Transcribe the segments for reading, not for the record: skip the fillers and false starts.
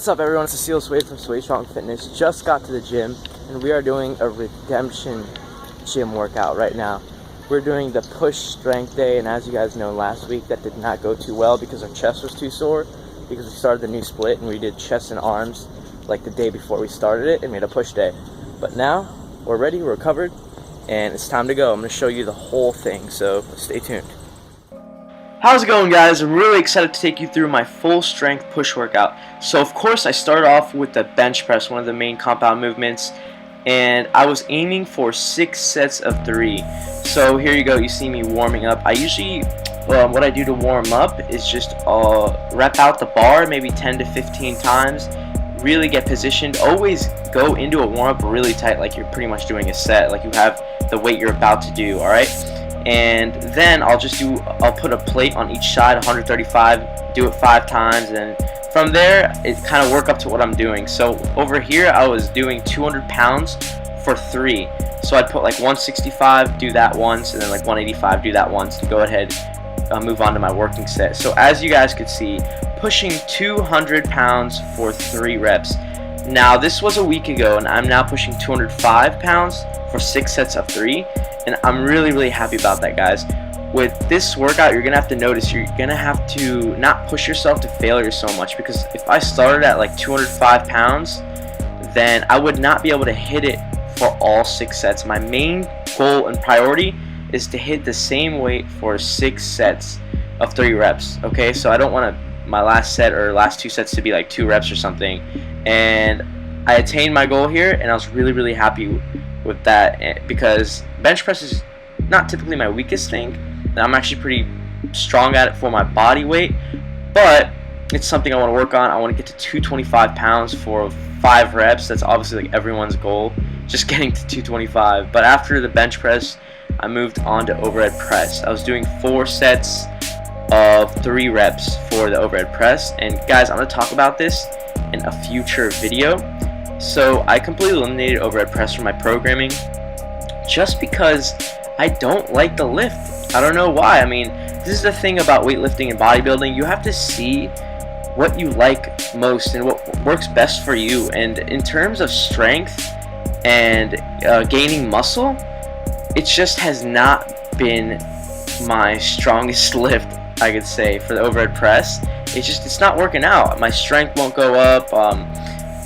What's up, everyone? It's Cecile Swade from Swade Strong Fitness. Just got to the gym and we are doing a redemption gym workout right now. We're doing the push strength day, and as you guys know, last week that did not go too well because our chest was too sore because we started the new split and we did chest and arms like the day before we started it and made a push day. But now we're ready, we're covered, and it's time to go. I'm going to show you the whole thing, so stay tuned. How's it going, guys? I'm really excited to take you through my full strength push workout. So of course I started off with the bench press, one of the main compound movements, and I was aiming for 6 sets of 3. So here you go, you see me warming up. I usually, what I do to warm up is just rep out the bar maybe 10 to 15 times, really get positioned. Always go into a warm up really tight, like you're pretty much doing a set, like you have the weight you're about to do, alright? And then I'll put a plate on each side, 135, do it 5 times, and from there it kind of work up to what I'm doing. So over here I was doing 200 pounds for 3, so I'd put like 165, do that once, and then like 185, do that once to go ahead, move on to my working set. So as you guys could see, pushing 200 pounds for 3 reps. Now this was a week ago, and I'm now pushing 205 pounds for 6 sets of 3. And I'm really happy about that, guys. With this workout, you're gonna have to notice, you're gonna have to not push yourself to failure so much, because if I started at like 205 pounds, then I would not be able to hit it for all 6 sets. My main goal and priority is to hit the same weight for 6 sets of 3 reps. Okay, so I don't want my last set or last 2 sets to be like 2 reps or something. And I attained my goal here, and I was really happy with that, because bench press is not typically my weakest thing. I'm actually pretty strong at it for my body weight, but it's something I want to work on. I want to get to 225 pounds for 5 reps. That's obviously like everyone's goal, just getting to 225. But after the bench press, I moved on to overhead press. I was doing 4 sets of 3 reps for the overhead press, and guys, I'm going to talk about this in a future video. So I completely eliminated overhead press from my programming just because I don't like the lift. I don't know why. I mean, this is the thing about weightlifting and bodybuilding. You have to see what you like most and what works best for you. And in terms of strength and gaining muscle, it just has not been my strongest lift, I could say, for the overhead press. It's not working out. My strength won't go up.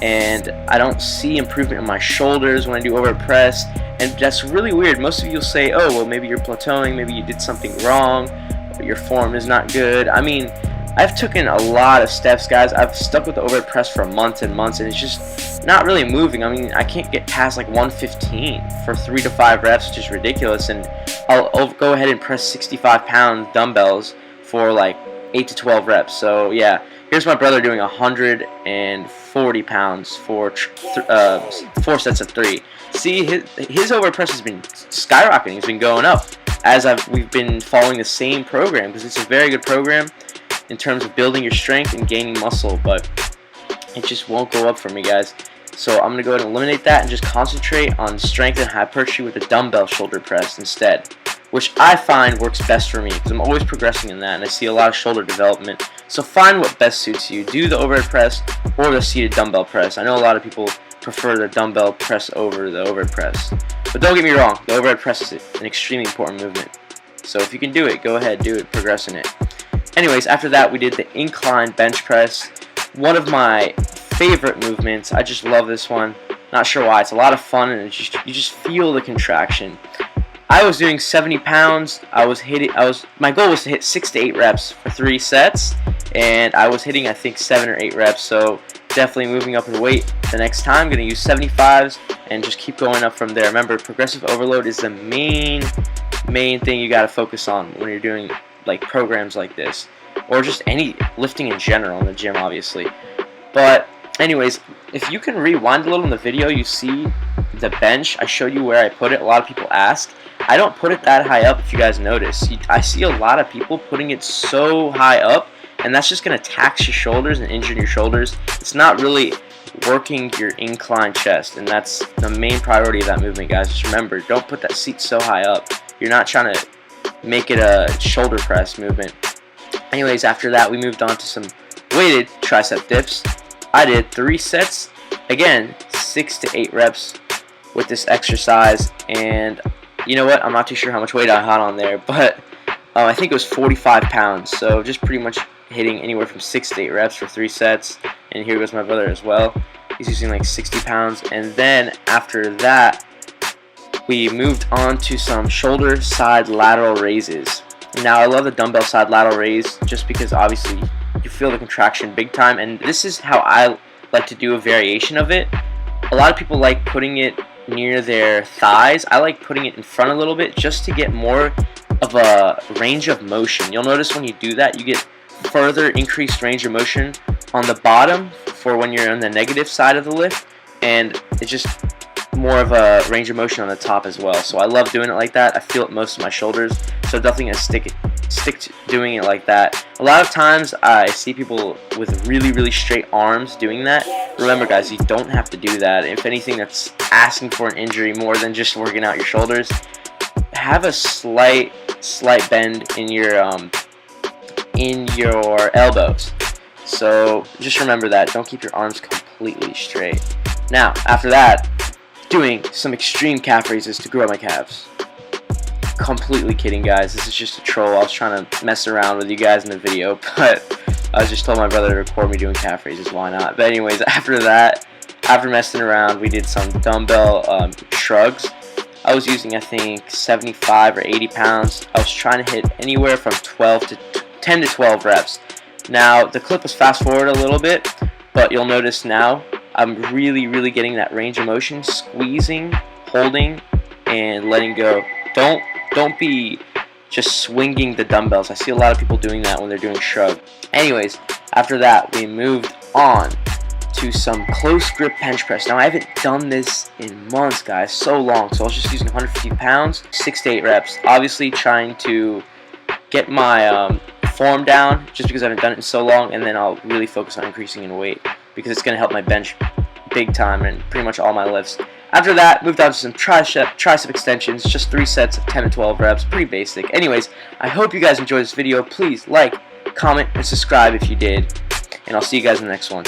And I don't see improvement in my shoulders when I do overhead press, and that's really weird. Most of you will say, oh, well, maybe you're plateauing, maybe you did something wrong, or your form is not good. I mean, I've taken a lot of steps, guys. I've stuck with the overhead press for months and months, and it's just not really moving. I mean, I can't get past like 115 for 3 to 5 reps, which is ridiculous, and I'll go ahead and press 65-pound dumbbells for like 8 to 12 reps. So yeah, here's my brother doing 140 pounds for 4 sets of 3. See, his overhead press has been skyrocketing. It's been going up as we've been following the same program, because it's a very good program in terms of building your strength and gaining muscle, but it just won't go up for me, guys. So I'm going to go ahead and eliminate that and just concentrate on strength and hypertrophy with a dumbbell shoulder press instead, which I find works best for me, because I'm always progressing in that and I see a lot of shoulder development. So find what best suits you. Do the overhead press or the seated dumbbell press. I know a lot of people prefer the dumbbell press over the overhead press, but don't get me wrong, the overhead press is an extremely important movement. So if you can do it, go ahead, do it, progress in it. Anyways, after that we did the incline bench press, one of my favorite movements. I just love this one. Not sure why. It's a lot of fun, and you just feel the contraction. I was doing 70 pounds. My goal was to hit 6 to 8 reps for 3 sets, and I was hitting, I think, 7 or 8 reps. So definitely moving up in weight the next time. I'm going to use 75s and just keep going up from there. Remember, progressive overload is the main thing you got to focus on when you're doing like programs like this, or just any lifting in general in the gym, obviously. But anyways, if you can rewind a little in the video, you see the bench. I showed you where I put it. A lot of people ask. I don't put it that high up, if you guys notice. I see a lot of people putting it so high up, and that's just going to tax your shoulders and injure your shoulders. It's not really working your incline chest, and that's the main priority of that movement, guys. Just remember, don't put that seat so high up. You're not trying to make it a shoulder press movement. Anyways, after that we moved on to some weighted tricep dips. I did 3 sets, again 6 to 8 reps with this exercise. And you know what, I'm not too sure how much weight I had on there, but I think it was 45 pounds, so just pretty much hitting anywhere from 6 to 8 reps for 3 sets. And here goes my brother as well. He's using like 60 pounds. And then after that, we moved on to some shoulder side lateral raises. Now I love the dumbbell side lateral raise just because obviously you feel the contraction big time, and this is how I like to do a variation of it. A lot of people like putting it near their thighs. I like putting it in front a little bit just to get more of a range of motion. You'll notice when you do that, you get further increased range of motion on the bottom for when you're on the negative side of the lift, and it's just more of a range of motion on the top as well. So I love doing it like that. I feel it most of my shoulders, so definitely gonna stick to doing it like that. A lot of times I see people with really straight arms doing that. Remember guys, you don't have to do that. If anything, that's asking for an injury more than just working out your shoulders. Have a slight bend in your elbows. So just remember that. Don't keep your arms completely straight. Now after that, doing some extreme calf raises to grow my calves. Completely kidding guys, this is just a troll. I was trying to mess around with you guys in the video, but I just told my brother to record me doing calf raises, why not? But anyways, after that, after messing around, we did some dumbbell shrugs. I was using I think 75 or 80 pounds. I was trying to hit anywhere from 10 to 12 reps. Now the clip was fast forward a little bit, but you'll notice now I'm really getting that range of motion, squeezing, holding, and letting go. Don't be just swinging the dumbbells. I see a lot of people doing that when they're doing shrug. Anyways, after that, we moved on to some close grip bench press. Now I haven't done this in months, guys, so long. So I was just using 150 pounds, 6 to 8 reps. Obviously trying to get my form down, just because I haven't done it in so long, and then I'll really focus on increasing in weight, because it's going to help my bench big time and pretty much all my lifts. After that, moved on to some tricep extensions, just 3 sets of 10 to 12 reps, pretty basic. Anyways, I hope you guys enjoyed this video. Please like, comment, and subscribe if you did, and I'll see you guys in the next one.